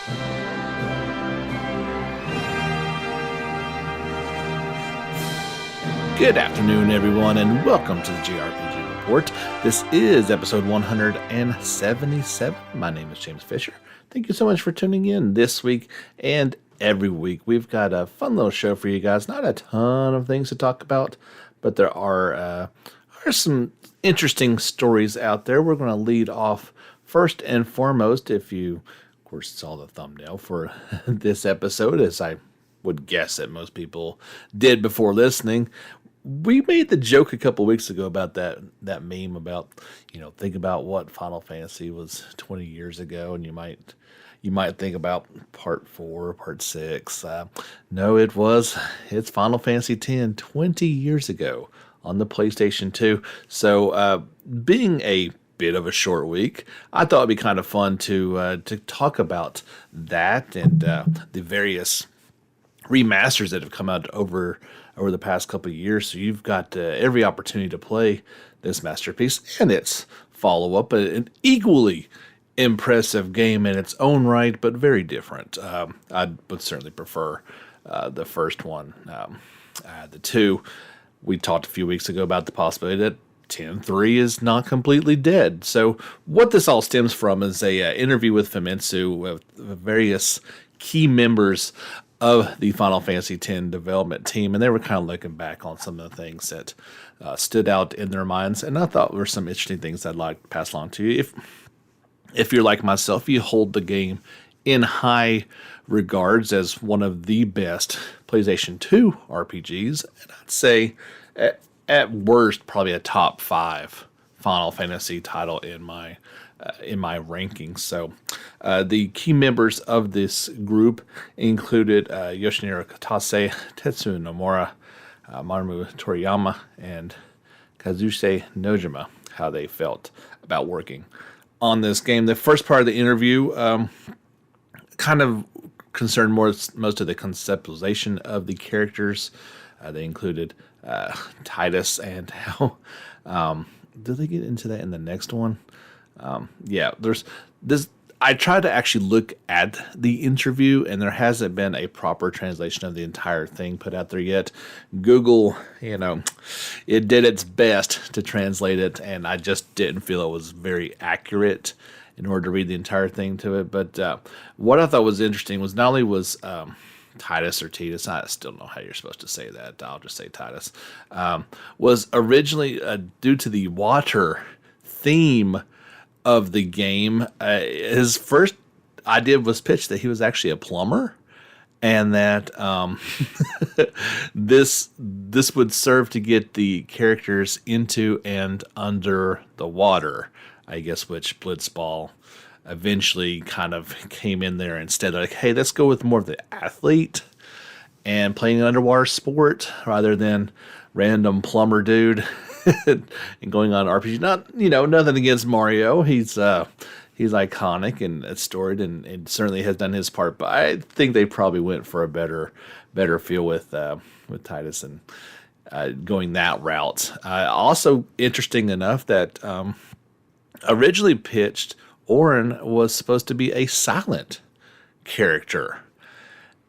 Good afternoon, everyone, and welcome to the JRPG Report. This is episode 177. My name is James Fisher. Thank you so much for tuning in this week and every week. We've got a fun little show for you guys. Not a ton of things to talk about, but there are some interesting stories out there. We're going to lead off first and foremost, if you, of course, saw the thumbnail for this episode, as I would guess that most people did before listening. We made the joke a couple weeks ago about that meme about, think about what Final Fantasy was 20 years ago, and you might think about part 4, part 6. No, it's Final Fantasy X 20 years ago on the PlayStation 2. So, being a bit of a short week, I thought it'd be kind of fun to talk about that and the various remasters that have come out over the past couple of years. So you've got every opportunity to play this masterpiece and its follow-up, an equally impressive game in its own right, but very different. I would certainly prefer the first one. The two, we talked a few weeks ago about the possibility that 10.3 is not completely dead. So what this all stems from is a interview with Famitsu with various key members of the Final Fantasy X development team, and they were kind of looking back on some of the things that stood out in their minds, and I thought were some interesting things I'd like to pass along to you. If you're like myself, you hold the game in high regards as one of the best PlayStation 2 RPGs, and I'd say at worst probably a top 5 Final Fantasy title in my rankings. So the key members of this group included Yoshinori Katase, Tetsuya Nomura, Mamoru Toriyama, and Kazushi Nojima, how they felt about working on this game. The first part of the interview kind of concerned most of the conceptualization of the characters. They included Titus and how... did they get into that in the next one? There's this. I tried to actually look at the interview, and there hasn't been a proper translation of the entire thing put out there yet. Google, it did its best to translate it, and I just didn't feel it was very accurate in order to read the entire thing to it. But what I thought was interesting was not only was Titus or Titus, I still don't know how you're supposed to say that. I'll just say Titus, was originally due to the water theme of the game. His first idea was pitched that he was actually a plumber, and that this would serve to get the characters into and under the water, I guess, which Blitzball eventually kind of came in there instead. Like, hey, let's go with more of the athlete and playing an underwater sport rather than random plumber dude and going on RPG. Not, nothing against Mario. He's iconic and storied and certainly has done his part. But I think they probably went for a better feel with Titus and going that route. Also interesting enough that originally pitched, Auron was supposed to be a silent character.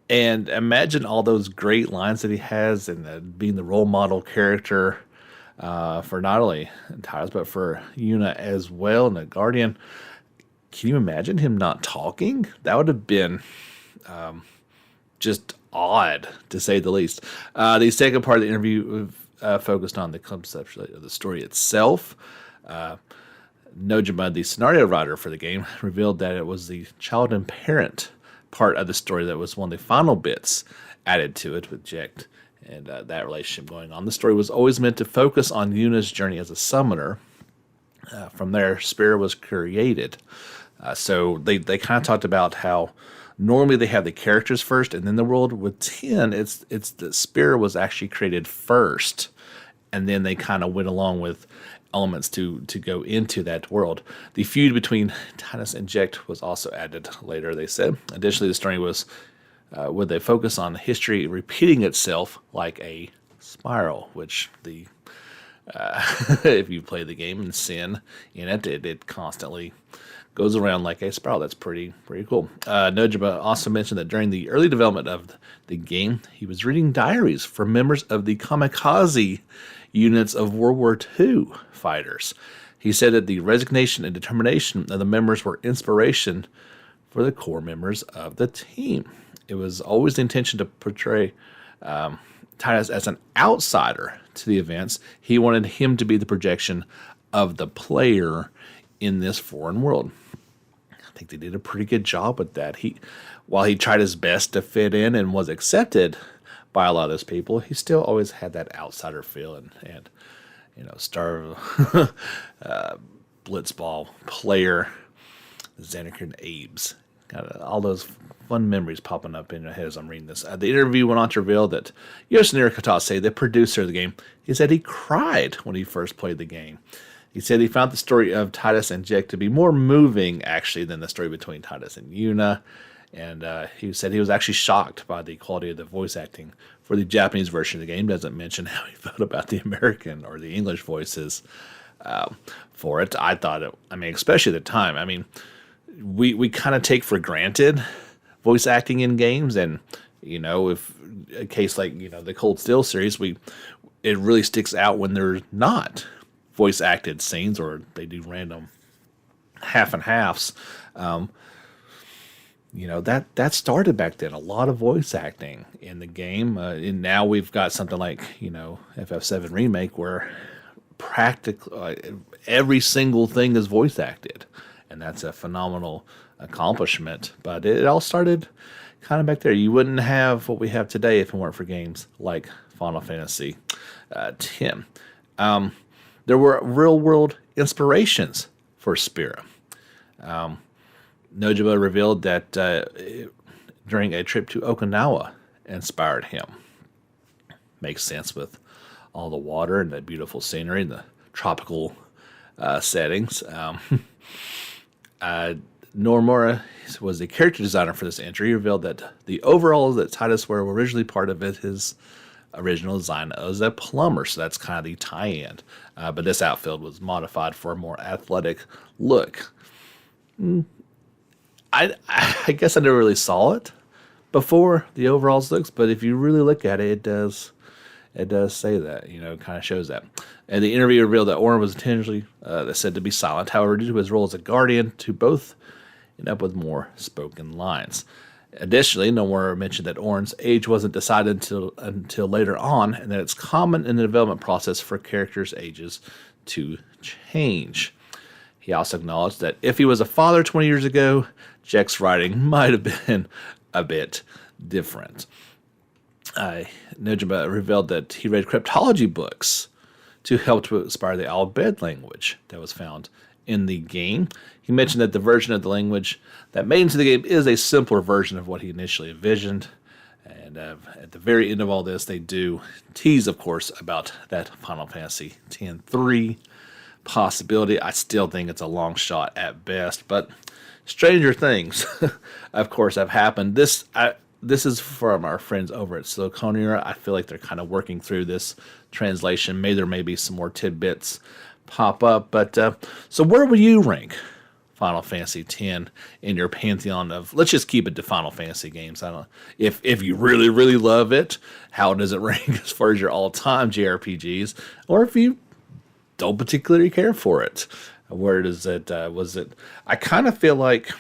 And imagine all those great lines that he has and being the role model character for not only Titus, but for Yuna as well, and the Guardian. Can you imagine him not talking? That would have been just odd, to say the least. The second part of the interview focused on the concept of the story itself. Nojima, the scenario writer for the game, revealed that it was the child and parent part of the story that was one of the final bits added to it with Jecht and that relationship going on. The story was always meant to focus on Yuna's journey as a summoner. From there, Spear was created. So they kind of talked about how normally they have the characters first and then the world. With 10, it's the Spear was actually created first, and then they kind of went along with elements to go into that world. The feud between Titus and Jecht was also added later, they said. Additionally, the story was would they focus on history repeating itself like a spiral, which the If you play the game and sin in it, it constantly goes around like a spiral. That's pretty cool. Nojima also mentioned that during the early development of the game, he was reading diaries from members of the kamikaze units of World War II fighters. He said that the resignation and determination of the members were inspiration for the core members of the team. It was always the intention to portray Titus as an outsider to the events. He wanted him to be the projection of the player in this foreign world. I think they did a pretty good job with that. While he tried his best to fit in and was accepted by a lot of those people, he still always had that outsider feel and star blitzball player, Xanark and Abe's. Got all those fun memories popping up in your head as I'm reading this. The interview went on to reveal that Yoshinori Katase, the producer of the game, he said he cried when he first played the game. He said he found the story of Titus and Jake to be more moving, actually, than the story between Titus and Yuna. And he said he was actually shocked by the quality of the voice acting for the Japanese version of the game. Doesn't mention how he felt about the American or the English voices for it. I thought especially at the time, we kind of take for granted voice acting in games. And, if a case like, the Cold Steel series, it really sticks out when they're not voice acted scenes or they do random half and halves. That started back then. A lot of voice acting in the game. And now we've got something like, FF7 Remake where practically every single thing is voice acted. And that's a phenomenal accomplishment. But it all started kind of back there. You wouldn't have what we have today if it weren't for games like Final Fantasy X. There were real-world inspirations for Spira. Nojima revealed that during a trip to Okinawa inspired him. Makes sense with all the water and the beautiful scenery and the tropical settings. Nomura was the character designer for this entry. He revealed that the overalls that Titus wore were originally part of his original design as a plumber, so that's kind of the tie-in. But this outfit was modified for a more athletic look. I guess I never really saw it before, the overalls looks, but if you really look at it, it does say that, kind of shows that. And the interview revealed that Orin was intentionally said to be silent, however, due to his role as a guardian, to both end up with more spoken lines. Additionally, Nomura mentioned that Orin's age wasn't decided until later on, and that it's common in the development process for characters' ages to change. He also acknowledged that if he was a father 20 years ago, Jack's writing might have been a bit different. Nojima revealed that he read cryptology books to help to inspire the Al-Bed language that was found in the game. He mentioned that the version of the language that made into the game is a simpler version of what he initially envisioned. And at the very end of all this, they do tease, of course, about that Final Fantasy X-3 possibility. I still think it's a long shot at best, but stranger things, of course, have happened. This is from our friends over at Siliconia. I feel like they're kind of working through this translation. There may be some more tidbits pop up. But so where would you rank Final Fantasy X in your pantheon of, let's just keep it to Final Fantasy games. I don't know. If you really, really love it, how does it rank as far as your all-time JRPGs? Or if you don't particularly care for it, where does it, I kind of feel like,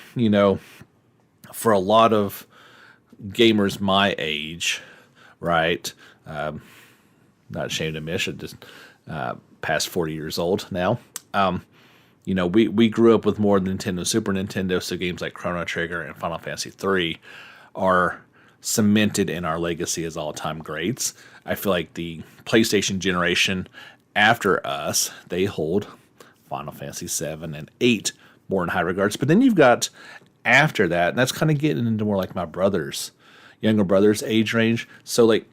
for a lot of gamers my age, right, not ashamed to admit it, just past 40 years old now, we grew up with more Nintendo, Super Nintendo, so games like Chrono Trigger and Final Fantasy III are cemented in our legacy as all-time greats. I feel like the PlayStation generation after us, they hold Final Fantasy VII and VIII more in high regards. But then you've got after that, and that's kind of getting into more like my younger brother's age range. So like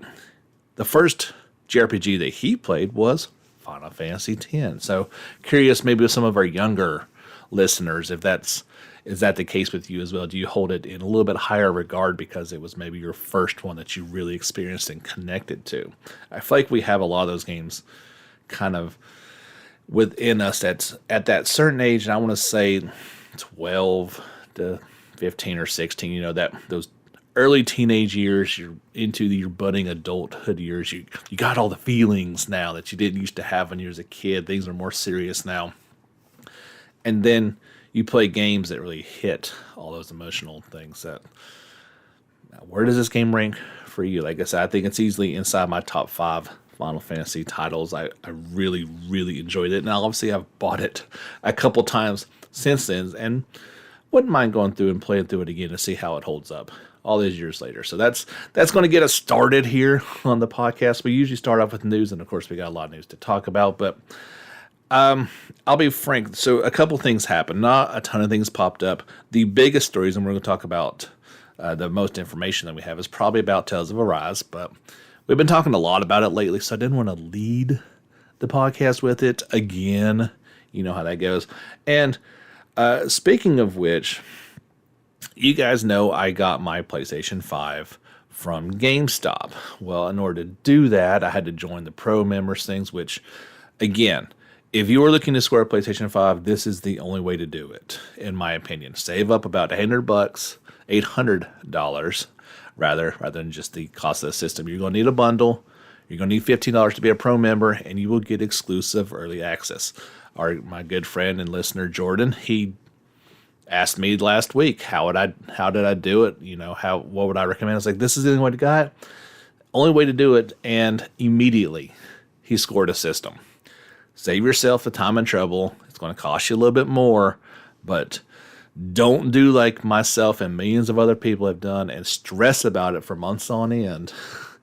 the first JRPG that he played was Final Fantasy X. So curious maybe with some of our younger listeners, is that the case with you as well? Do you hold it in a little bit higher regard because it was maybe your first one that you really experienced and connected to? I feel like we have a lot of those games kind of within us that's at that certain age, and I want to say 12 to 15 or 16, that those early teenage years, you're into your budding adulthood years. You got all the feelings now that you didn't used to have when you was a kid. Things are more serious now. And then you play games that really hit all those emotional things. Where does this game rank for you? Like I said, I think it's easily inside my top 5 Final Fantasy titles. I really, really enjoyed it. Now, obviously, I've bought it a couple times since then, and wouldn't mind going through and playing through it again to see how it holds up all these years later. So that's going to get us started here on the podcast. We usually start off with news, and of course, we got a lot of news to talk about, but I'll be frank. So a couple things happened. Not a ton of things popped up. The biggest stories, and we're going to talk about the most information that we have, is probably about Tales of Arise, but we've been talking a lot about it lately, so I didn't want to lead the podcast with it again. You know how that goes. And speaking of which, you guys know I got my PlayStation 5 from GameStop. Well, in order to do that, I had to join the Pro Members things, which, again, if you are looking to score a PlayStation 5, this is the only way to do it, in my opinion. Save up about $800, rather than just the cost of the system. You're going to need a bundle. You're going to need $15 to be a Pro member, and you will get exclusive early access. My good friend and listener Jordan, he asked me last week, how did I do it? What would I recommend? I was like, this is the only way to go. Only way to do it, and immediately he scored a system. Save yourself the time and trouble. It's going to cost you a little bit more, but don't do like myself and millions of other people have done and stress about it for months on end.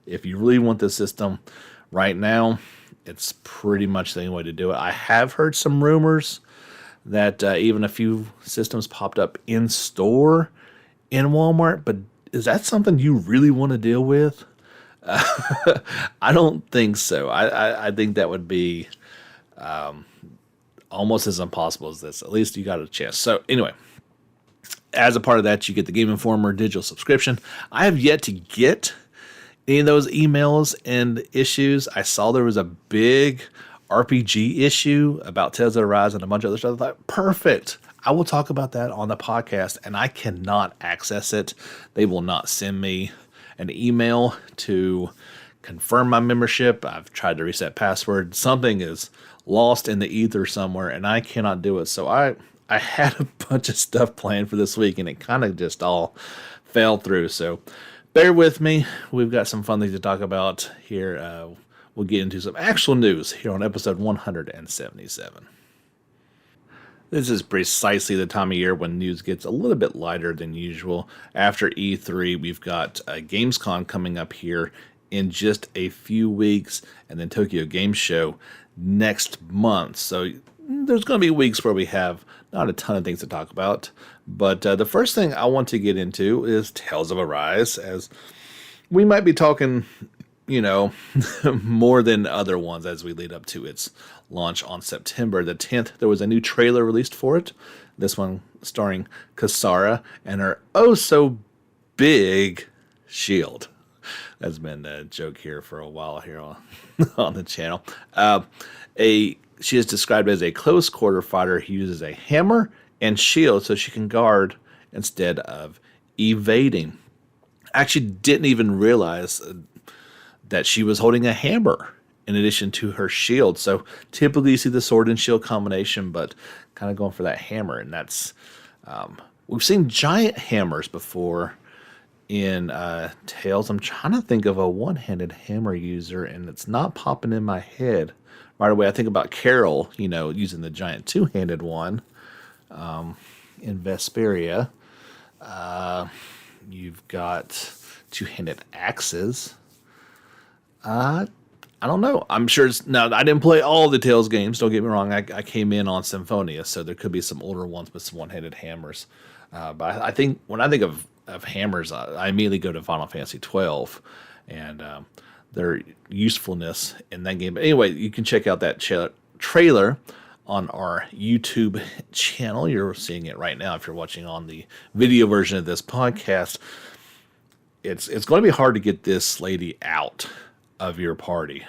If you really want this system right now, it's pretty much the only way to do it. I have heard some rumors that even a few systems popped up in store in Walmart, but is that something you really want to deal with? I don't think so. I think that would be almost as impossible as this. At least you got a chance. So anyway, as a part of that, you get the Game Informer digital subscription. I have yet to get any of those emails and issues. I saw there was a big RPG issue about Tales of Arise and a bunch of other stuff. I thought, perfect. I will talk about that on the podcast, and I cannot access it. They will not send me an email to confirm my membership. I've tried to reset password. Something is lost in the ether somewhere, and I cannot do it. So I had a bunch of stuff planned for this week, and it kind of just all fell through. So bear with me. We've got some fun things to talk about here. We'll get into some actual news here on episode 177. This is precisely the time of year when news gets a little bit lighter than usual. After E3, we've got Gamescon coming up here in just a few weeks, and then Tokyo Game Show next month. So there's going to be weeks where we have not a ton of things to talk about. But the first thing I want to get into is Tales of Arise, as we might be talking, more than other ones as we lead up to its launch on September the 10th. There was a new trailer released for it. This one starring Kasara and her oh-so-big shield. That's been a joke here for a while here on the channel. She is described as a close-quarter fighter who uses a hammer and shield so she can guard instead of evading. I actually didn't even realize that she was holding a hammer in addition to her shield. So typically you see the sword and shield combination, but kind of going for that hammer. And that's, we've seen giant hammers before in Tales. I'm trying to think of a one-handed hammer user, and it's not popping in my head right away. I think about Carol, using the giant two-handed one in Vesperia. You've got two-handed axes. I don't know. I'm sure now I didn't play all the Tales games. Don't get me wrong. I came in on Symphonia, so there could be some older ones with some one-handed hammers. But I think when I think of hammers, I immediately go to Final Fantasy XII and their usefulness in that game. But anyway, you can check out that trailer on our YouTube channel. You're seeing it right now if you're watching on the video version of this podcast. It's going to be hard to get this lady out of your party.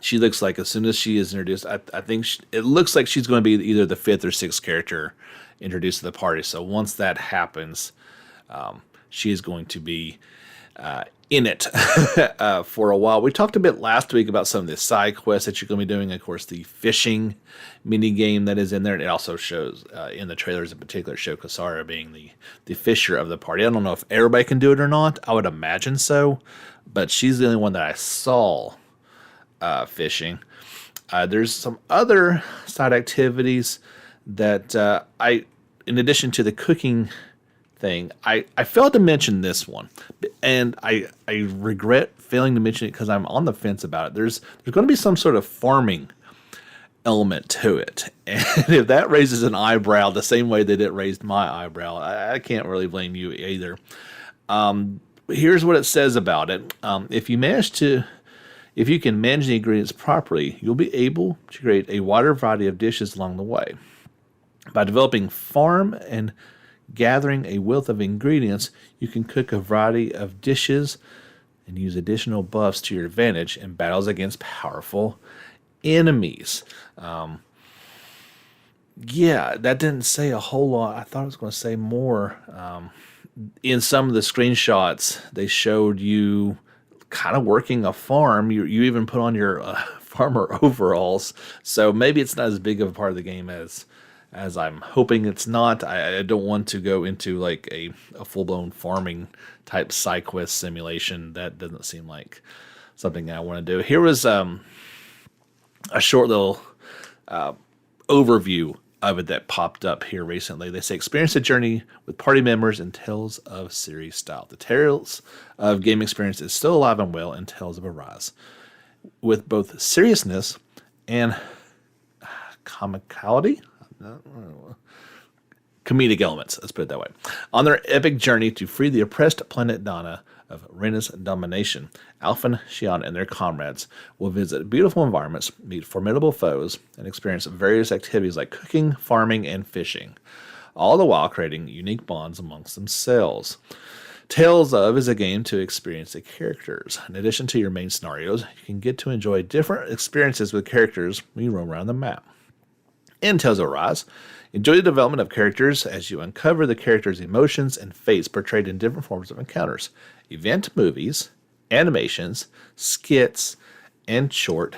She looks like as soon as she is introduced, I think it looks like she's going to be either the 5th or 6th character introduced to the party. So once that happens, she is going to be in it for a while. We talked a bit last week about some of the side quests that you're going to be doing. Of course, the fishing mini game that is in there. And it also shows in the trailers in particular, show Kasara being the fisher of the party. I don't know if everybody can do it or not. I would imagine so, but she's the only one that I saw fishing. There's some other side activities that in addition to the cooking thing, I failed to mention this one, and I regret failing to mention it because I'm on the fence about it. There's going to be some sort of farming element to it, and if that raises an eyebrow the same way that it raised my eyebrow, I can't really blame you either. Here's what it says about it. If you can manage the ingredients properly, you'll be able to create a wider variety of dishes along the way. By developing farm and gathering a wealth of ingredients, you can cook a variety of dishes and use additional buffs to your advantage in battles against powerful enemies. Yeah, that didn't say a whole lot. I thought it was going to say more. In some of the screenshots, they showed you kind of working a farm. You even put on your farmer overalls, so maybe it's not as big of a part of the game as I'm hoping it's not. I don't want to go into like a full-blown farming type side quest simulation. That doesn't seem like something I want to do. Here was a short little overview of it that popped up here recently. They say, experience a journey with party members in Tales of Series style. The Tales of game experience is still alive and well in Tales of Arise, with both seriousness and comicality. Comedic elements, let's put it that way. On their epic journey to free the oppressed planet Dana of Rena's domination, Alpha and Xion and their comrades will visit beautiful environments, meet formidable foes, and experience various activities like cooking, farming, and fishing, all the while creating unique bonds amongst themselves. Tales of is a game to experience the characters. In addition to your main scenarios, you can get to enjoy different experiences with characters when you roam around the map. In Tales of Arise, enjoy the development of characters as you uncover the characters' emotions and fates portrayed in different forms of encounters, event movies, animations, skits, and short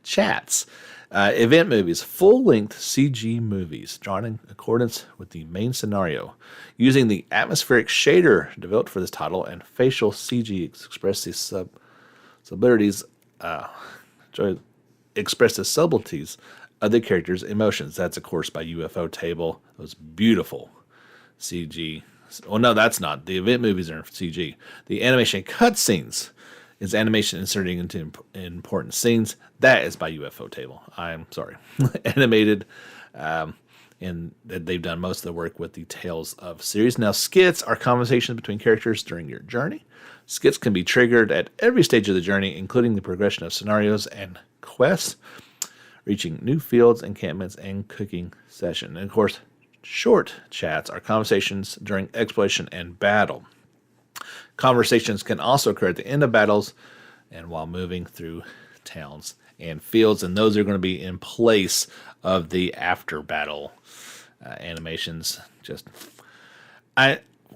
chats. Event movies, full-length CG movies drawn in accordance with the main scenario, using the atmospheric shader developed for this title and facial CG express the subtleties of the character's emotions. That's, of course, by UFO Table. Those beautiful CG. Well, no, that's not. The event movies are in CG. The animation cutscenes is animation inserting into important scenes. That is by UFO Table. I'm sorry. Animated. And they've done most of the work with the Tales of series. Now, skits are conversations between characters during your journey. Skits can be triggered at every stage of the journey, including the progression of scenarios and quests, reaching new fields, encampments, and cooking session. And of course, short chats are conversations during exploration and battle. Conversations can also occur at the end of battles and while moving through towns and fields, and those are going to be in place of the after battle animations.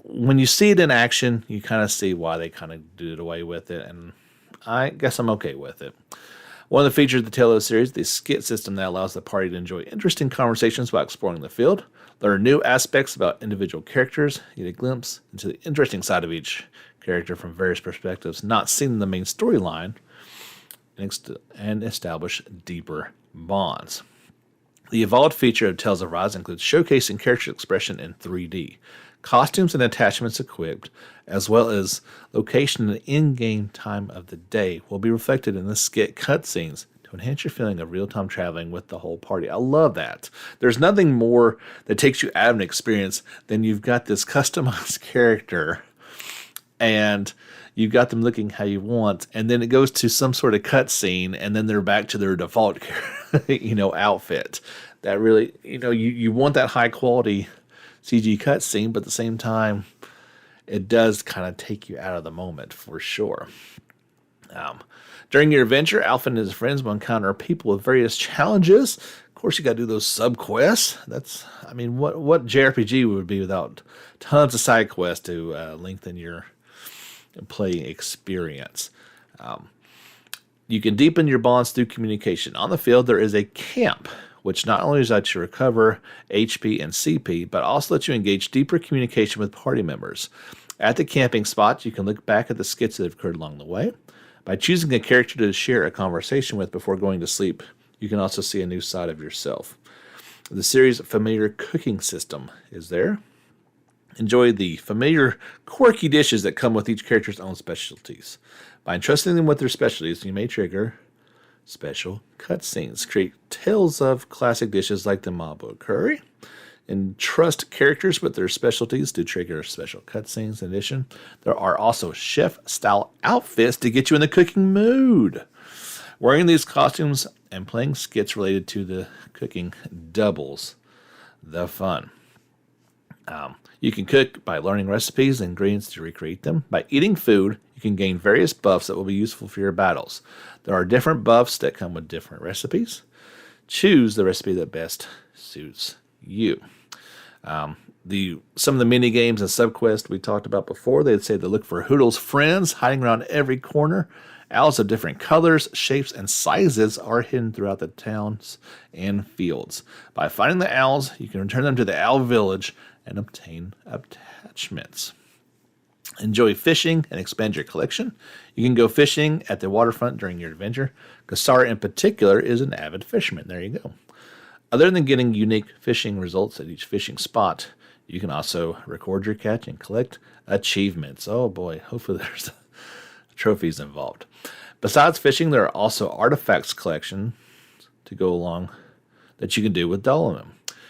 When you see it in action, you kind of see why they kind of did away with it, and I guess I'm okay with it. One of the features of the Tale of the series, the skit system that allows the party to enjoy interesting conversations while exploring the field, learn new aspects about individual characters, get a glimpse into the interesting side of each character from various perspectives not seen in the main storyline, and establish deeper bonds. The evolved feature of Tales of Rise includes showcasing character expression in 3D, costumes and attachments equipped, as well as location and in-game time of the day will be reflected in the skit cutscenes to enhance your feeling of real-time traveling with the whole party. I love that. There's nothing more that takes you out of an experience than you've got this customized character and you've got them looking how you want, and then it goes to some sort of cutscene, and then they're back to their default, outfit. That really, you want that high quality CG cutscene, but at the same time, it does kind of take you out of the moment for sure. Um, During your adventure, Alpha and his friends will encounter people with various challenges. Of course, you got to do those sub quests. What JRPG would be without tons of side quests to lengthen your playing experience? You can deepen your bonds through communication. On the field, there is a camp, which not only lets you recover HP and CP, but also lets you engage deeper communication with party members. At the camping spot, you can look back at the skits that have occurred along the way. By choosing a character to share a conversation with before going to sleep, you can also see a new side of yourself. The series' familiar cooking system is there. Enjoy the familiar, quirky dishes that come with each character's own specialties. By entrusting them with their specialties, you may trigger special cutscenes. Create tales of classic dishes like the Mambo curry. Entrust characters with their specialties to trigger special cutscenes. In addition, there are also chef-style outfits to get you in the cooking mood. Wearing these costumes and playing skits related to the cooking doubles the fun. You can cook by learning recipes and ingredients to recreate them. By eating food, you can gain various buffs that will be useful for your battles. There are different buffs that come with different recipes. Choose the recipe that best suits you. Some of the mini games and subquests we talked about before, they'd say to look for Hoodle's friends hiding around every corner. Owls of different colors, shapes, and sizes are hidden throughout the towns and fields. By finding the owls, you can return them to the owl village and obtain attachments. Enjoy fishing and expand your collection. You can go fishing at the waterfront during your adventure. Kasara in particular is an avid fisherman. There you go. Other than getting unique fishing results at each fishing spot, you can also record your catch and collect achievements. Oh boy, hopefully there's trophies involved. Besides fishing, there are also artifacts collection to go along that you can do with Dolomim.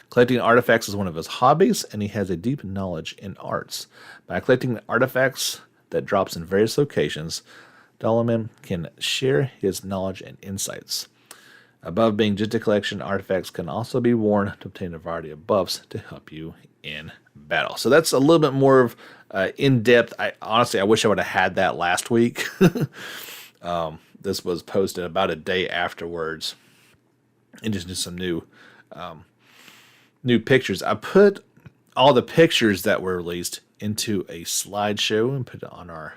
Collecting artifacts is one of his hobbies, and he has a deep knowledge in arts. By collecting artifacts that drops in various locations, Dolomim can share his knowledge and insights. Above being just a collection, artifacts can also be worn to obtain a variety of buffs to help you in battle. So that's a little bit more of in-depth. I wish I would have had that last week. This was posted about a day afterwards. And just some new pictures. I put all the pictures that were released into a slideshow and put it on our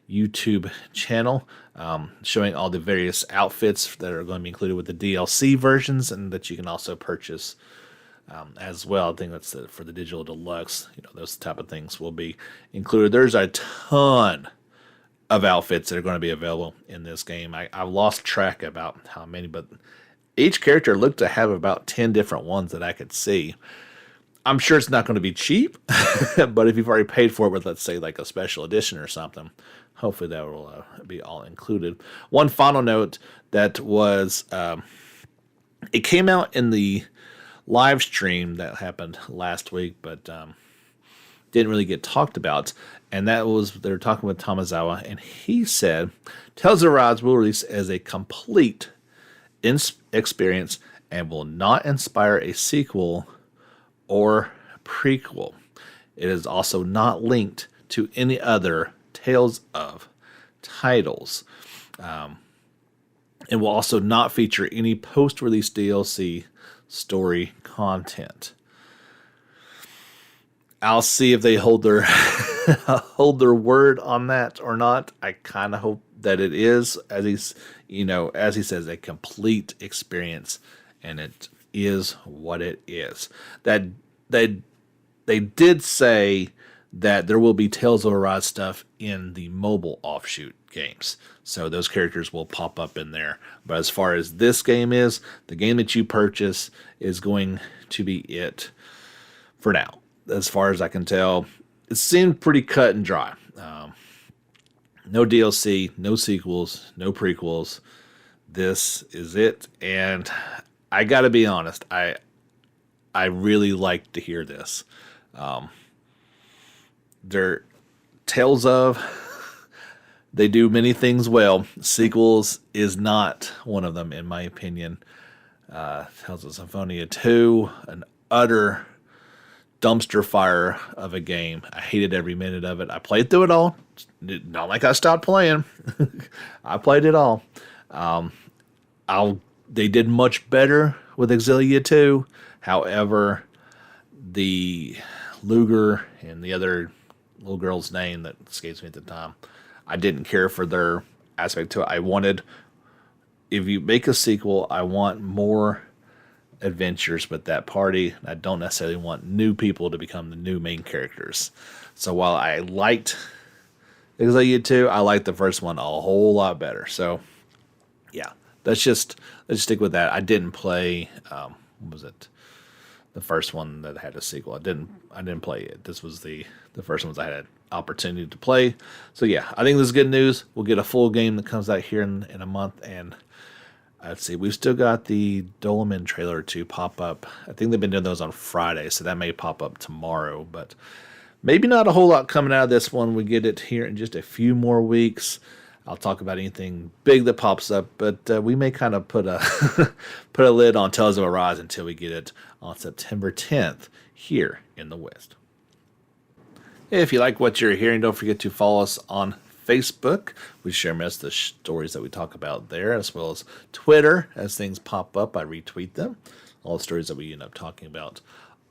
YouTube channel, showing all the various outfits that are going to be included with the DLC versions and that you can also purchase as well. I think that's for the digital deluxe. Those type of things will be included. There's a ton of outfits that are going to be available in this game. I've lost track about how many, but each character looked to have about 10 different ones that I could see. I'm sure it's not going to be cheap, but if you've already paid for it with, let's say, like a special edition or something, hopefully that will be all included. One final note that was, it came out in the live stream that happened last week, but didn't really get talked about, and that was, they were talking with Tamazawa, and he said, Tales of Arise will release as a complete experience and will not inspire a sequel or prequel. It is also not linked to any other Tales of titles. It will also not feature any post-release DLC story content. I'll see if they hold their word on that or not. I kind of hope that it is, as he says, a complete experience, and it is what it is. That they did say that there will be Tales of Arise stuff in the mobile offshoot games, so those characters will pop up in there. But as far as this game is, the game that you purchase is going to be it for now. As far as I can tell, it seemed pretty cut and dry. No DLC, no sequels, no prequels. This is it, and I gotta be honest, I really like to hear this. They're Tales of, they do many things well. Sequels is not one of them, in my opinion. Tales of Symphonia 2, an utter dumpster fire of a game. I hated every minute of it. I played through it all. Not like I stopped playing. I played it all. They did much better with Exilia 2. However, the Luger and the other little girl's name that escapes me at the time, I didn't care for their aspect to it. I wanted, if you make a sequel, I want more adventures with that party. I don't necessarily want new people to become the new main characters. So while I liked Exilia 2, I liked the first one a whole lot better. So yeah, let's stick with that. I didn't play what was it? The first one that had a sequel. I didn't play it. This was the first ones I had an opportunity to play. So yeah, I think this is good news. We'll get a full game that comes out here in a month, and let's see, we've still got the Dolmen trailer to pop up. I think they've been doing those on Friday, so that may pop up tomorrow, but maybe not a whole lot coming out of this one. We get it here in just a few more weeks. I'll talk about anything big that pops up, but we may kind of put a put a lid on Tales of Arise until we get it on September 10th here in the West. If you like what you're hearing, don't forget to follow us on Facebook. We share most of the stories that we talk about there, as well as Twitter. As things pop up, I retweet them. All the stories that we end up talking about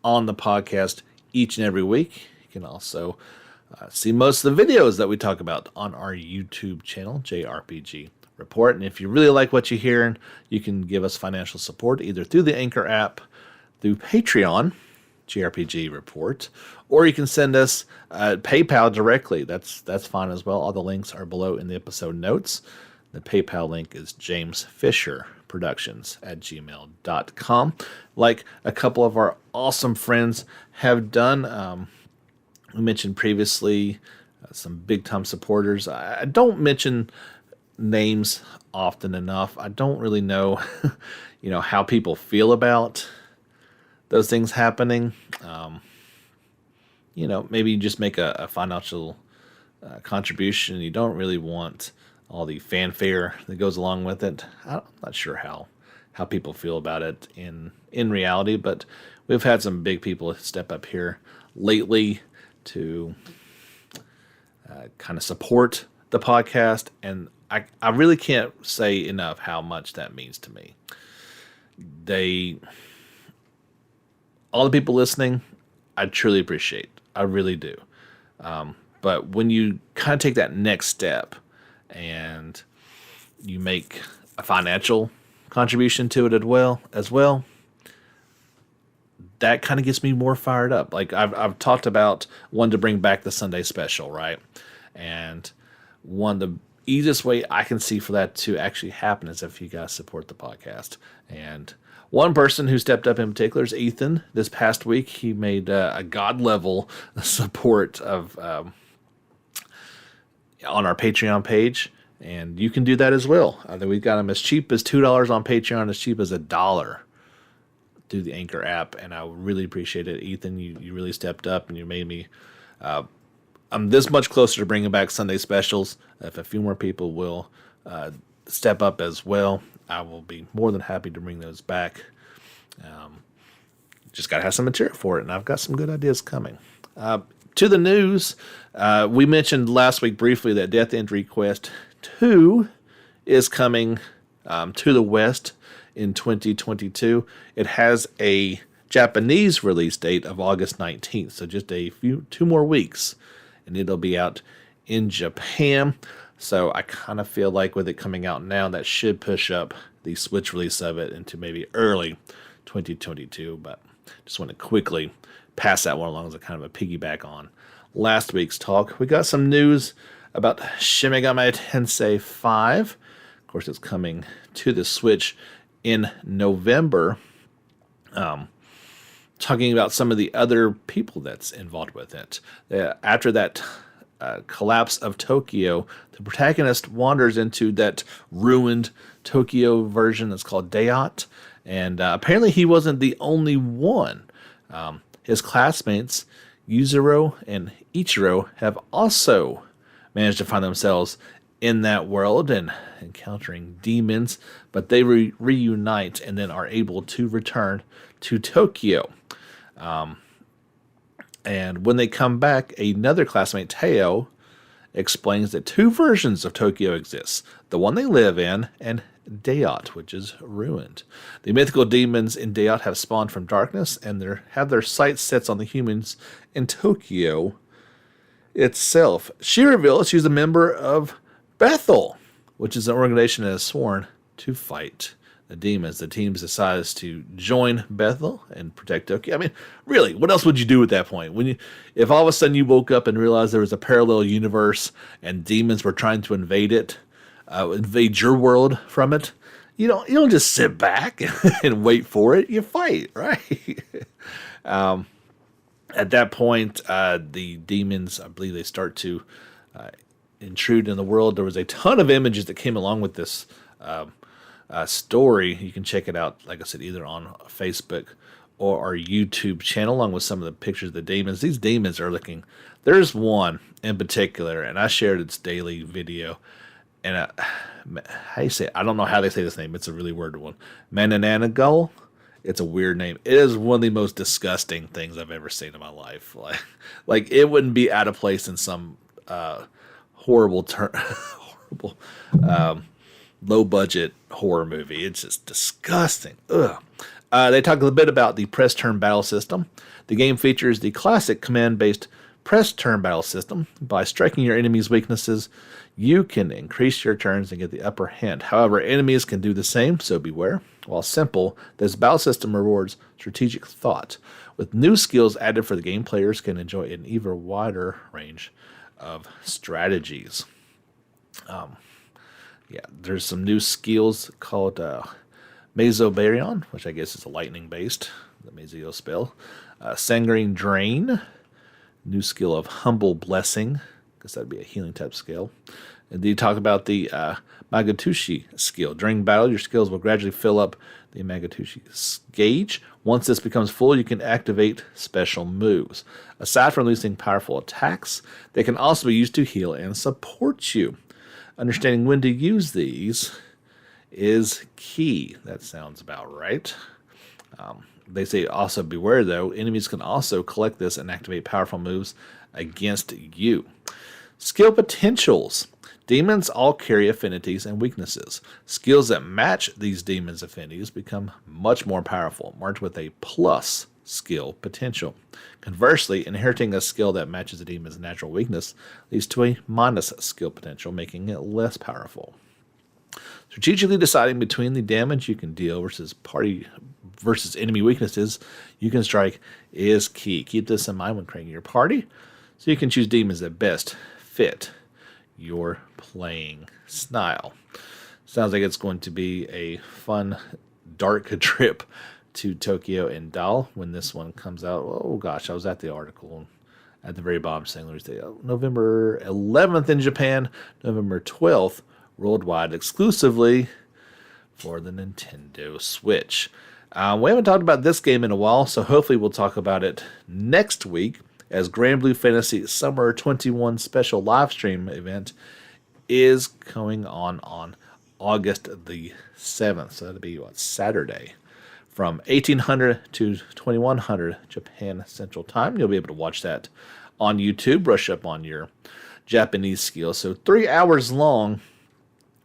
on the podcast each and every week. You can also see most of the videos that we talk about on our YouTube channel, JRPG Report. And if you really like what you're hearing, you can give us financial support either through the Anchor app, through Patreon, JRPG Report, or you can send us PayPal directly. That's fine as well. All the links are below in the episode notes. The PayPal link is jamesfisherproductions@gmail.com. Like a couple of our awesome friends have done. We mentioned previously some big-time supporters. I don't mention names often enough. I don't really know, how people feel about those things happening. Maybe you just make a financial contribution. You don't really want all the fanfare that goes along with it. I'm not sure how people feel about it in reality, but we've had some big people step up here lately to kind of support the podcast, and I really can't say enough how much that means to me. All the people listening, I truly appreciate. I really do. But when you kind of take that next step and you make a financial contribution to it as well, that kind of gets me more fired up. Like I've talked about wanting to bring back the Sunday special, right? And one of the easiest way I can see for that to actually happen is if you guys support the podcast. And one person who stepped up in particular is Ethan. This past week, he made a God level support of on our Patreon page, and you can do that as well. I think we've got them as cheap as $2 on Patreon, as cheap as $1 through the Anchor app, and I really appreciate it, Ethan. You really stepped up, and you made me. I'm this much closer to bringing back Sunday specials. If a few more people will step up as well, I will be more than happy to bring those back. Just got to have some material for it, and I've got some good ideas coming. To the news, we mentioned last week briefly that Death End Request 2 is coming to the West in 2022. It has a Japanese release date of August 19th, so just 2 more weeks, and it'll be out in Japan. So I kind of feel like with it coming out now, that should push up the Switch release of it into maybe early 2022. But just want to quickly pass that one along as a kind of a piggyback on last week's talk. We got some news about Shin Megami Tensei 5. Of course, it's coming to the Switch in November. Talking about some of the other people that's involved with it. After that collapse of Tokyo, the protagonist wanders into that ruined Tokyo version that's called Dayot, and apparently he wasn't the only one. His classmates, Yuzuru and Ichiro, have also managed to find themselves in that world and encountering demons, but they reunite and then are able to return to Tokyo. And when they come back, another classmate, Teo, explains that 2 versions of Tokyo exist. The one they live in, and Dayot, which is ruined. The mythical demons in Dayot have spawned from darkness, and have their sights set on the humans in Tokyo itself. She reveals she's a member of Bethel, which is an organization that has sworn to fight the demons. The team decides to join Bethel and protect Tokyo. I mean, really, what else would you do at that point? If all of a sudden you woke up and realized there was a parallel universe and demons were trying to invade your world from it, you don't just sit back and wait for it. You fight, right? At that point, the demons, I believe, they start to intrude in the world. There was a ton of images that came along with this story. You can check it out, like I said, either on Facebook or our YouTube channel, along with some of the pictures of the demons. These demons are looking. There's one in particular, and I shared its daily video. And how you say it? I don't know how they say this name. It's a really weird one. Manananagal. It's a weird name. It is one of the most disgusting things I've ever seen in my life. Like it wouldn't be out of place in some horrible low budget horror movie. It's just disgusting. Ugh. They talk a little bit about the press turn battle system. The game features the classic command-based press turn battle system. By striking your enemy's weaknesses, you can increase your turns and get the upper hand. However, enemies can do the same, so beware. While simple, this battle system rewards strategic thought. With new skills added for the game, players can enjoy an even wider range of strategies. There's some new skills called Mesobaryon, which I guess is a lightning-based, the Mezio spell. Sanguine Drain, new skill of Humble Blessing. I guess that'd be a healing type skill. And then you talk about the Magatushi skill. During battle, your skills will gradually fill up the Magatushi gauge. Once this becomes full, you can activate special moves. Aside from releasing powerful attacks, they can also be used to heal and support you. Understanding when to use these is key. That sounds about right. They say also beware, though. Enemies can also collect this and activate powerful moves against you. Skill potentials. Demons all carry affinities and weaknesses. Skills that match these demons' affinities become much more powerful, marked with a plus skill potential. Conversely, inheriting a skill that matches a demon's natural weakness leads to a minus skill potential, making it less powerful. Strategically deciding between the damage you can deal versus enemy weaknesses you can strike is key. Keep this in mind when creating your party, so you can choose demons that best fit your playing style. Sounds like it's going to be a fun, dark trip to Tokyo and Dal when this one comes out. Oh gosh, I was at the article at the very bottom saying November 11th in Japan, November 12th worldwide, exclusively for the Nintendo Switch. We haven't talked about this game in a while, so hopefully we'll talk about it next week, as Grand Blue Fantasy Summer 21 special live stream event is going on August the 7th. So that'll be Saturday from 1800 to 2100 Japan Central Time. You'll be able to watch that on YouTube, brush up on your Japanese skills. So 3 hours long.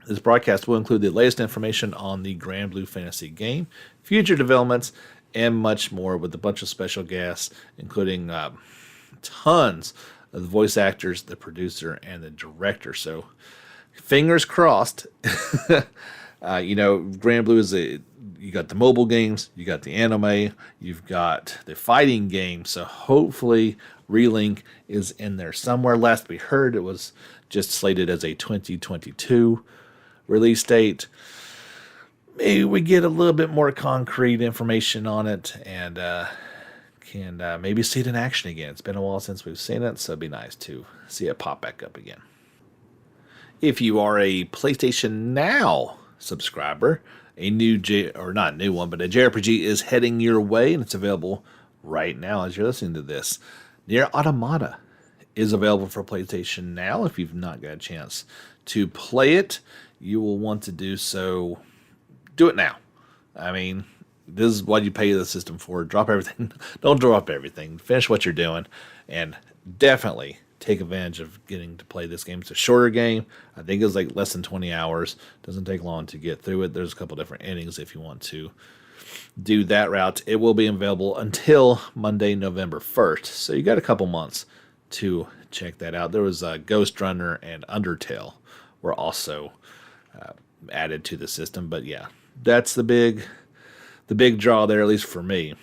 This broadcast will include the latest information on the Grand Blue Fantasy game, future developments, and much more, with a bunch of special guests, including tons of the voice actors, the producer, and the director. So fingers crossed. Grand Blue you got the mobile games, you got the anime, you've got the fighting game. So hopefully Relink is in there somewhere. Last we heard, it was just slated as a 2022 release date. Maybe we get a little bit more concrete information on it and can maybe see it in action again. It's been a while since we've seen it, so it'd be nice to see it pop back up again. If you are a PlayStation Now subscriber, a not new one, but a JRPG is heading your way, and it's available right now as you're listening to this. Nier Automata is available for PlayStation Now. If you've not got a chance to play it, you will want to do so. Do it now. I mean, this is what you pay the system for. Drop everything. Don't drop everything. Finish what you're doing, and definitely take advantage of getting to play this game. It's a shorter game. I think it's like less than 20 hours. Doesn't take long to get through it. There's a couple different endings if you want to do that route. It will be available until Monday, November 1st. So you got a couple months to check that out. There was Ghost Runner and Undertale were also added to the system. But yeah, that's the big draw there, at least for me.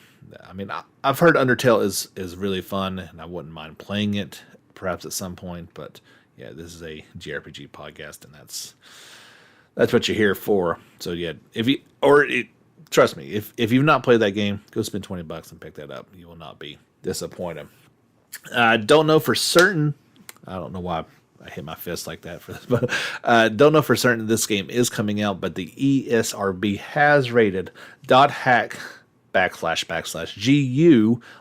I mean, I've heard Undertale is really fun, and I wouldn't mind playing it perhaps at some point. But yeah, this is a JRPG podcast, and that's what you're here for. So yeah, trust me, if you've not played that game, go spend $20 and pick that up. You will not be disappointed. I don't know for certain. I don't know why I hit my fist like that for this, but don't know for certain this game is coming out. But the ESRB has rated .hack//GU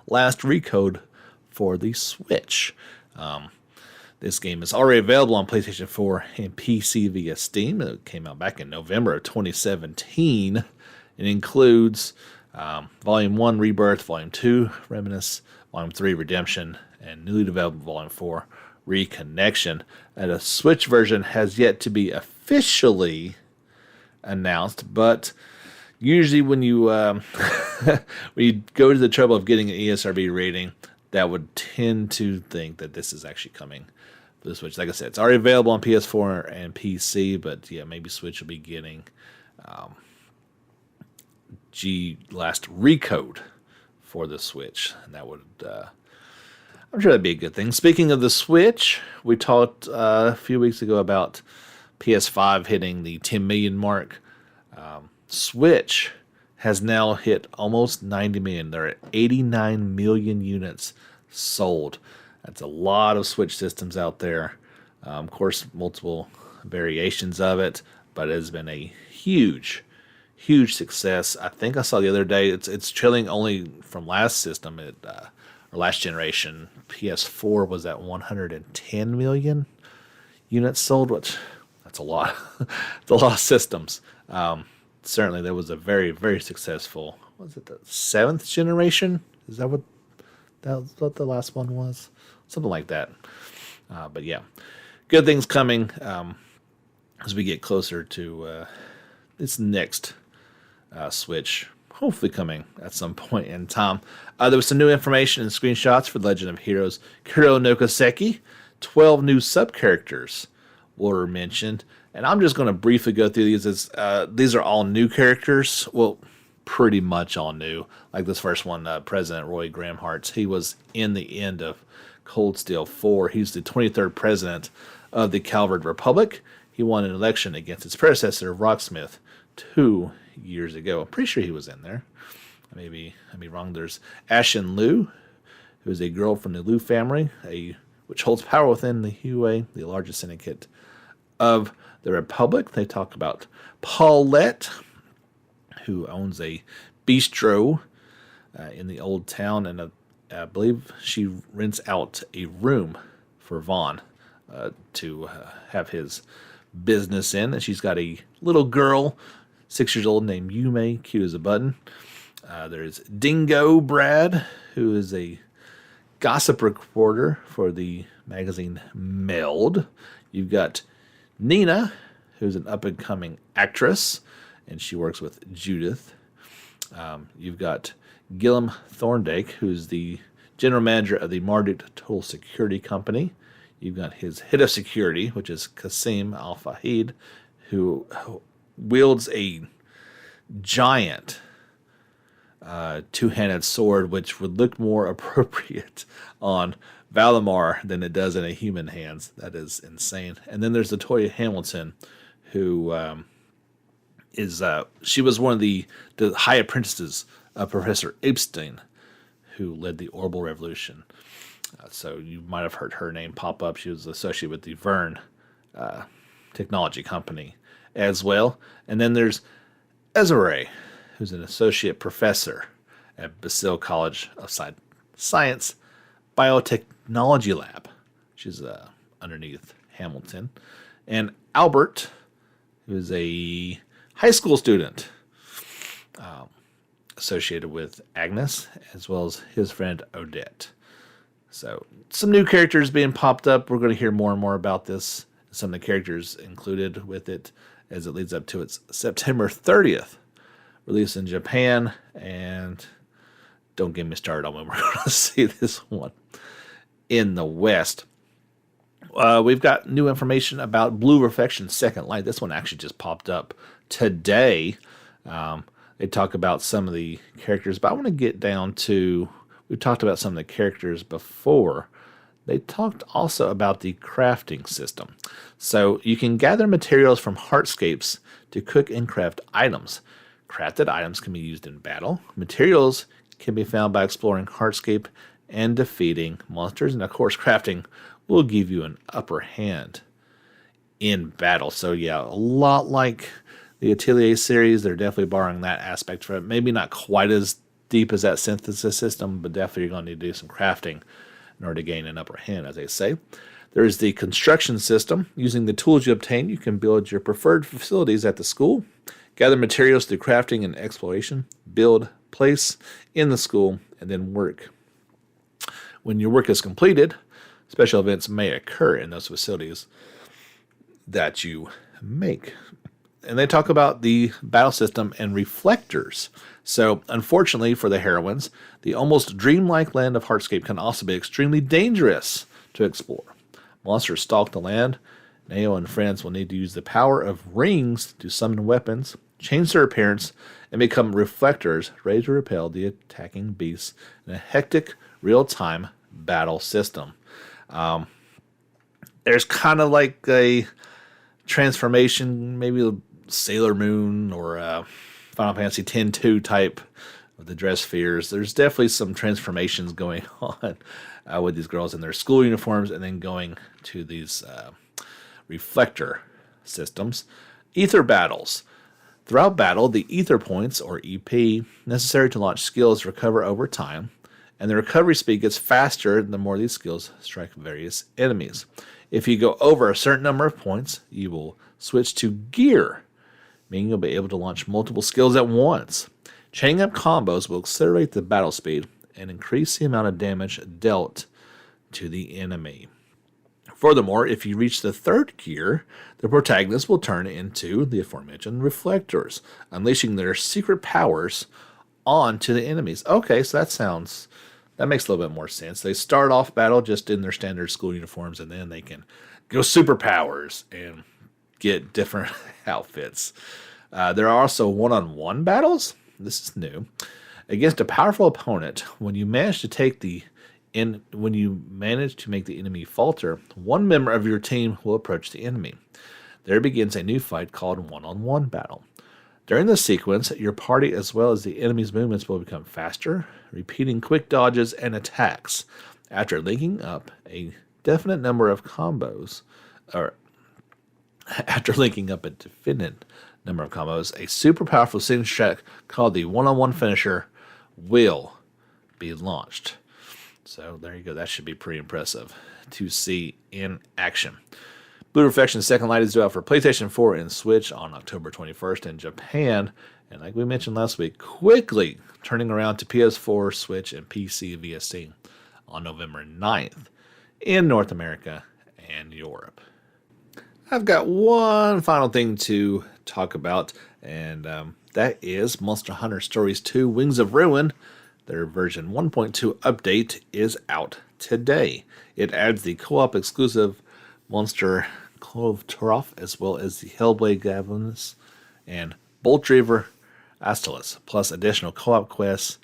last recode for the Switch. This game is already available on PlayStation 4 and PC via Steam. It came out back in November of 2017. It includes Volume 1 Rebirth, Volume 2 Reminisce, Volume 3 Redemption, and newly developed Volume 4 Reconnection. And a Switch version has yet to be officially announced, but usually when you when you go to the trouble of getting an ESRB rating, that would tend to think that this is actually coming for the Switch. Like I said, it's already available on PS4 and PC, but yeah, maybe Switch will be getting last recode for the Switch, and that would I'm sure that'd be a good thing. Speaking of the Switch, we talked a few weeks ago about PS5 hitting the 10 million mark. Switch has now hit almost 90 million. They're at 89 million units sold. That's a lot of Switch systems out there. Of course, multiple variations of it, but it has been a huge success. I think I saw the other day it's trailing only from last system or last generation. PS4 was at 110 million units sold, which that's a lot. It's a lot of systems. Certainly, there was a very, very successful. Was it the 7th generation? Is that what the last one was? Something like that. But yeah, good things coming as we get closer to this next Switch, hopefully coming at some point in time. There was some new information and screenshots for The Legend of Heroes Kuro no Koseki. 12 new sub-characters were mentioned. And I'm just going to briefly go through these. These are all new characters. Well, pretty much all new. Like this first one, President Roy Gramhartz. He was in the end of Cold Steel 4. He's the 23rd president of the Calvard Republic. He won an election against his predecessor, Rocksmith, 2 years ago. I'm pretty sure he was in there. Maybe I'm wrong. There's Ashen Liu, who is a girl from the Liu family, which holds power within the Hue, the largest syndicate of the Republic. They talk about Paulette, who owns a bistro in the old town, and I believe she rents out a room for Vaughn to have his business in. And she's got a little girl, 6 years old, named Yume, cute as a button. There's Dingo Brad, who is a gossip reporter for the magazine Meld. You've got Nina, who's an up-and-coming actress, and she works with Judith. You've got Gillum Thorndike, who's the general manager of the Marduk Total Security Company. You've got his head of security, which is Qasim Al-Fahid, who wields a giant two-handed sword, which would look more appropriate on Valimar than it does in a human hands. That is insane. And then there's Latoya Hamilton, who she was one of the high apprentices of Professor Epstein, who led the Orbital Revolution. So you might have heard her name pop up. She was associated with the Verne technology company as well. And then there's Ezra, who's an associate professor at Basil College of Science Biotechnology Lab, which is underneath Hamilton. And Albert, who is a high school student, associated with Agnes, as well as his friend Odette. So, some new characters being popped up. We're going to hear more and more about this. Some of the characters included with it as it leads up to its September 30th release in Japan. And don't get me started on when we're going to see this one in the West. We've got new information about Blue Reflection's Second Light. This one actually just popped up today. They talk about some of the characters, but I want to get down to, we've talked about some of the characters before. They talked also about the crafting system. So you can gather materials from Heartscapes to cook and craft items. Crafted items can be used in battle. Materials can be found by exploring Heartscape and defeating monsters. And of course, crafting will give you an upper hand in battle. So yeah, a lot like the Atelier series, they're definitely borrowing that aspect from it. Maybe not quite as deep as that synthesis system, but definitely you're going to need to do some crafting in order to gain an upper hand, as they say. There's the construction system. Using the tools you obtain, you can build your preferred facilities at the school, gather materials through crafting and exploration, build, place in the school, and then work. When your work is completed, special events may occur in those facilities that you make. And they talk about the battle system and reflectors. So, unfortunately for the heroines, the almost dreamlike land of Heartscape can also be extremely dangerous to explore. Monsters stalk the land. Nao and friends will need to use the power of rings to summon weapons, change their appearance, and become reflectors ready to repel the attacking beasts in a hectic, real-time battle system. There's kind of like a transformation, maybe a Sailor Moon or a Final Fantasy X-2 type of the dress spheres. There's definitely some transformations going on with these girls in their school uniforms and then going to these reflector systems. Ether battles. Throughout battle, the ether points, or EP, necessary to launch skills recover over time, and the recovery speed gets faster the more these skills strike various enemies. If you go over a certain number of points, you will switch to gear, meaning you'll be able to launch multiple skills at once. Chaining up combos will accelerate the battle speed and increase the amount of damage dealt to the enemy. Furthermore, if you reach the third gear, the protagonist will turn into the aforementioned reflectors, unleashing their secret powers onto the enemies. Okay, so that makes a little bit more sense. They start off battle just in their standard school uniforms, and then they can go superpowers and get different outfits. There are also one-on-one battles. This is new. Against a powerful opponent, when you manage to make the enemy falter, one member of your team will approach the enemy. There begins a new fight called one-on-one battle. During this sequence, your party as well as the enemy's movements will become faster, repeating quick dodges and attacks. After linking up a definite number of combos, a super powerful signature check called the one-on-one finisher will be launched. So there you go. That should be pretty impressive to see in action. Blue Reflection's Second Light is due out for PlayStation 4 and Switch on October 21st in Japan. And like we mentioned last week, quickly turning around to PS4, Switch, and PC via Steam on November 9th in North America and Europe. I've got one final thing to talk about, and that is Monster Hunter Stories 2 Wings of Ruin. Their version 1.2 update is out today. It adds the co-op exclusive Monster Clove Toroth, as well as the Hellblade Goblins and Bolt Reaver Astalis, plus additional co-op quests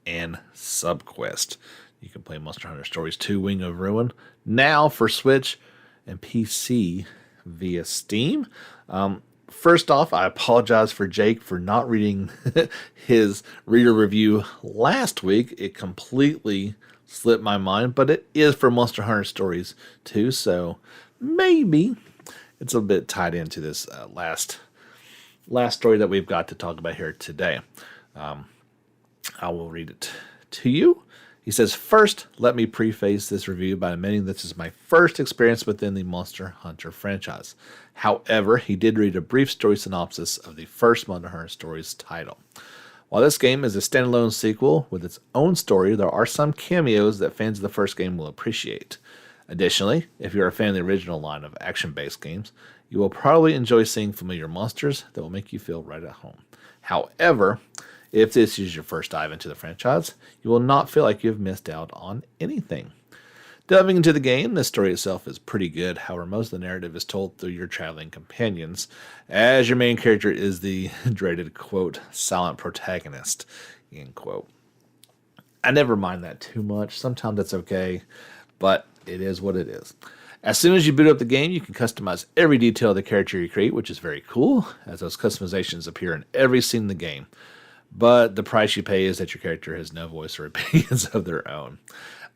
and sub-quests. You can play Monster Hunter Stories 2 Wing of Ruin now for Switch and PC via Steam. First off, I apologize for Jake for not reading his reader review last week. It completely slipped my mind, but it is for Monster Hunter Stories 2, so maybe it's a bit tied into this last story that we've got to talk about here today. I will read it to you. He says, first, let me preface this review by admitting this is my first experience within the Monster Hunter franchise. However, he did read a brief story synopsis of the first Monster Hunter Stories title. While this game is a standalone sequel with its own story, there are some cameos that fans of the first game will appreciate. Additionally, if you're a fan of the original line of action-based games, you will probably enjoy seeing familiar monsters that will make you feel right at home. However, if this is your first dive into the franchise, you will not feel like you have missed out on anything. Delving into the game, the story itself is pretty good. However, most of the narrative is told through your traveling companions, as your main character is the dreaded, quote, silent protagonist, end quote. I never mind that too much. Sometimes that's okay, but it is what it is. As soon as you boot up the game, you can customize every detail of the character you create, which is very cool, as those customizations appear in every scene in the game. But the price you pay is that your character has no voice or opinions of their own.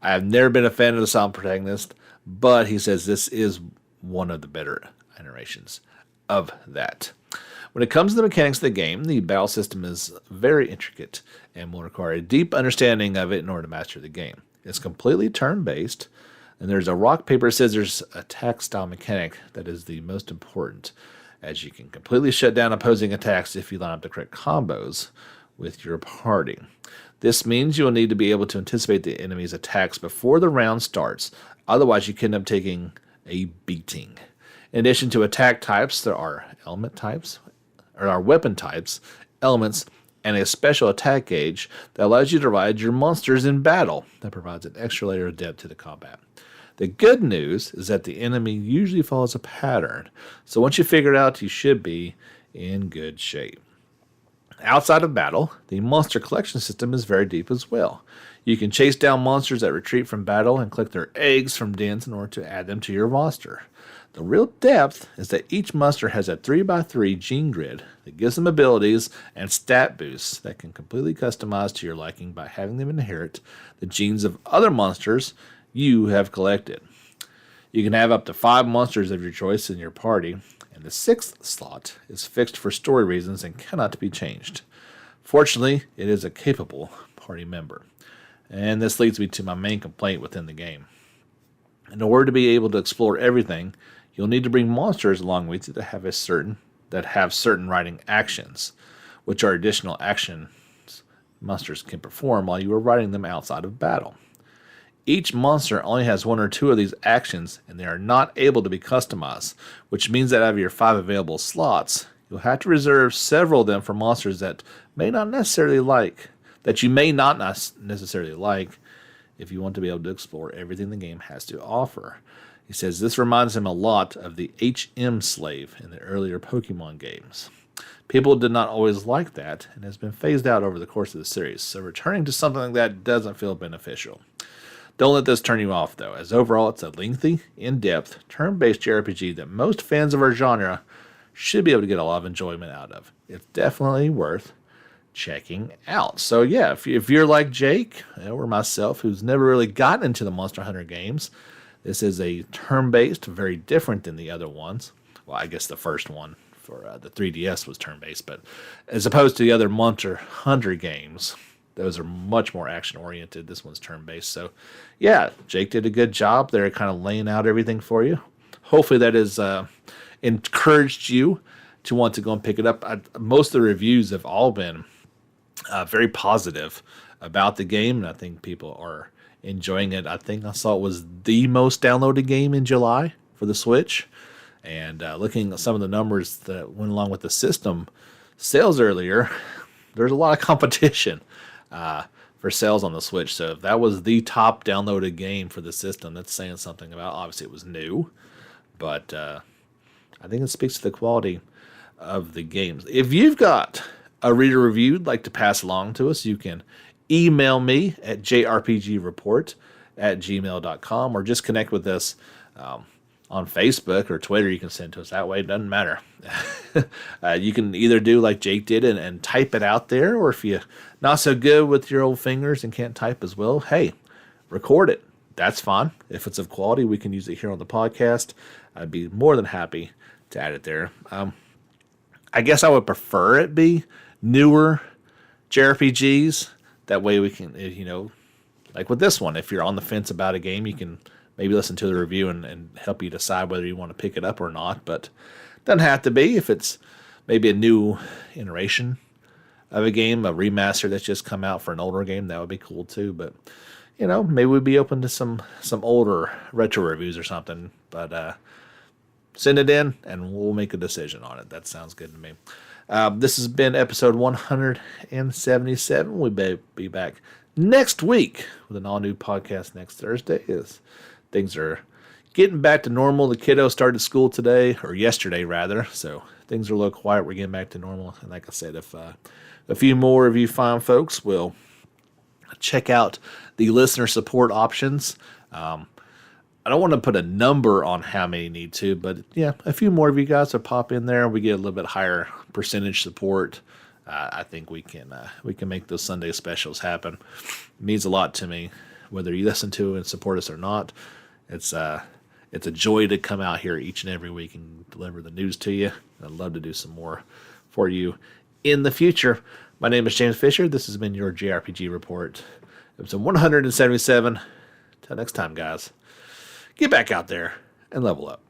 I have never been a fan of the silent protagonist, but he says this is one of the better iterations of that. When it comes to the mechanics of the game, the battle system is very intricate and will require a deep understanding of it in order to master the game. It's completely turn-based, and there's a rock, paper, scissors attack style mechanic that is the most important, as you can completely shut down opposing attacks if you line up the correct combos with your party. This means you will need to be able to anticipate the enemy's attacks before the round starts, otherwise you can end up taking a beating. In addition to attack types, there are element types, or are weapon types, elements, and a special attack gauge that allows you to ride your monsters in battle. That provides an extra layer of depth to the combat. The good news is that the enemy usually follows a pattern, so once you figure it out, you should be in good shape. Outside of battle, the monster collection system is very deep as well. You can chase down monsters that retreat from battle and collect their eggs from dens in order to add them to your roster. The real depth is that each monster has a 3x3 gene grid that gives them abilities and stat boosts that can completely customize to your liking by having them inherit the genes of other monsters you have collected. You can have up to 5 monsters of your choice in your party, and the 6th slot is fixed for story reasons and cannot be changed. Fortunately, it is a capable party member. And this leads me to my main complaint within the game. In order to be able to explore everything, you'll need to bring monsters along with you that have certain riding actions, which are additional actions monsters can perform while you are riding them outside of battle. Each monster only has 1 or 2 of these actions, and they are not able to be customized, which means that out of your 5 available slots, you'll have to reserve several of them for monsters that you may not necessarily like, if you want to be able to explore everything the game has to offer. He says this reminds him a lot of the HM slave in the earlier Pokemon games. People did not always like that, and has been phased out over the course of the series, so returning to something like that doesn't feel beneficial. Don't let this turn you off, though, as overall it's a lengthy, in-depth, turn-based JRPG that most fans of our genre should be able to get a lot of enjoyment out of. It's definitely worth checking out. So yeah, if you're like Jake or myself, who's never really gotten into the Monster Hunter games, this is a turn-based, very different than the other ones. Well, I guess the first one for the 3DS was turn-based, but as opposed to the other Monster Hunter games, those are much more action-oriented. This one's turn-based. So, yeah, Jake did a good job there kind of laying out everything for you. Hopefully that has encouraged you to want to go and pick it up. Most of the reviews have all been very positive about the game, and I think people are enjoying it. I think I saw it was the most downloaded game in July for the Switch. And looking at some of the numbers that went along with the system sales earlier, there's a lot of competition for sales on the Switch. So if that was the top downloaded game for the system, that's saying something about, obviously it was new, but I think it speaks to the quality of the games. If you've got a reader review you'd like to pass along to us, you can email me at jrpgreport@gmail.com or just connect with us on Facebook or Twitter. You can send to us that way. It doesn't matter. You can either do like Jake did and type it out there, or if you're not so good with your old fingers and can't type as well, hey, record it. That's fine. If it's of quality, we can use it here on the podcast. I'd be more than happy to add it there. I guess I would prefer it be newer JRPGs. That way we can, like with this one, if you're on the fence about a game, you can maybe listen to the review and help you decide whether you want to pick it up or not. But it doesn't have to be if it's maybe a new iteration of a game, a remaster that's just come out for an older game, that would be cool too. But maybe we'd be open to some older retro reviews or something. But send it in, and we'll make a decision on it. That sounds good to me. This has been episode 177. We'll be back next week with an all-new podcast next Thursday. As things are getting back to normal. The kiddos started school today, or yesterday rather, so things are a little quiet. We're getting back to normal. And like I said, if a few more of you fine folks will check out the listener support options. I don't want to put a number on how many need to, but yeah, a few more of you guys will pop in there. We get a little bit higher percentage support. I think we can make those Sunday specials happen. It means a lot to me, whether you listen to and support us or not. It's a joy to come out here each and every week and deliver the news to you. I'd love to do some more for you in the future. My name is James Fisher. This has been your JRPG Report, episode 177. Till next time, guys. Get back out there and level up.